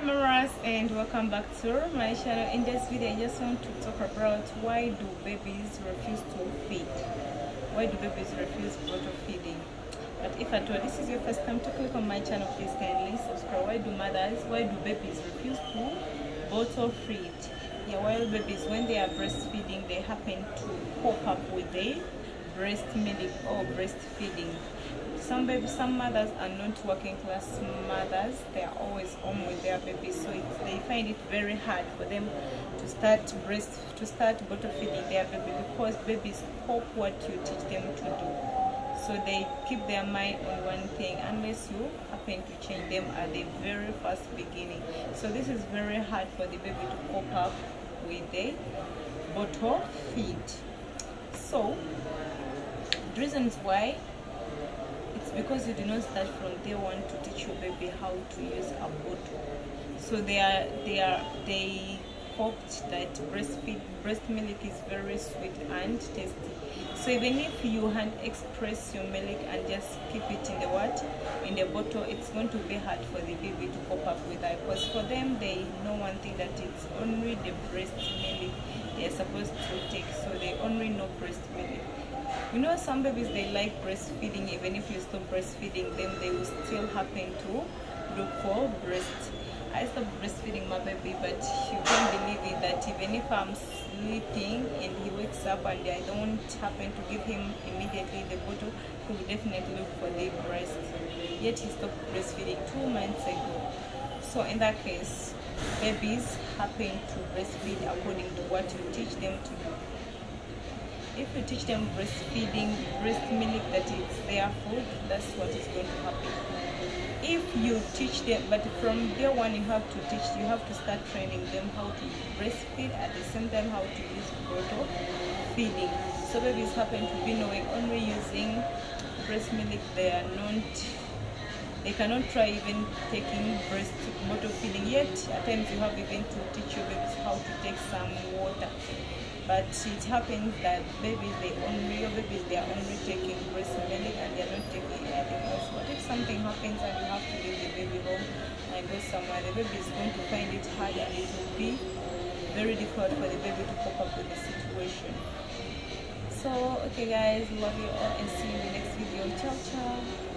Maras, and welcome back to my channel. In this video I just want to talk about why do babies refuse to feed. Why do babies refuse bottle feeding? But if at all this is your first time to click on my channel, please kindly subscribe. Why do babies refuse to bottle feed? Yeah, while babies, when they are breastfeeding, they happen to cope up with the breast milk or breastfeeding. Some mothers are not working class mothers. They are always home with their babies, so they find it very hard for them to start bottle feeding their baby, because babies hope what you teach them to do. So they keep their mind on one thing unless you happen to change them at the very first beginning. So this is very hard for the baby to cope up with the bottle feed. So the reasons why, it's because you do not start from day one to teach your baby how to use a bottle. So they hoped that breast milk is very sweet and tasty. So even if you hand express your milk and just keep it in the bottle, it's going to be hard for the baby to cope up with that, because for them they know one thing, that it's only the breast milk they are supposed to take. So they only know breast milk. You know, some babies, they like breastfeeding. Even if you stop breastfeeding them, they will still happen to look for breast. I stopped breastfeeding my baby, but you can't believe it that even if I'm sleeping and he wakes up and I don't happen to give him immediately the bottle, he will definitely look for the breast. Yet he stopped breastfeeding 2 months ago. So in that case, babies happen to breastfeed according to what you teach them to do. If you teach them breastfeeding, breast milk, that it's their food, that's what is going to happen. If you teach them, but from day one you have to start training them how to breastfeed, at the same time how to use bottle feeding. So babies happen to be knowing only using breast milk. They cannot try even taking bottle feeding. Yet at times you have even to teach your babies how to take some water. But it happens that your babies, they are only taking breast milk and they are not taking anything else. But if something happens and you have to leave the baby home and go somewhere, the baby is going to find it hard, and it will be very difficult for the baby to cope up with the situation. So okay guys, love you all and see you in the next video. Ciao ciao.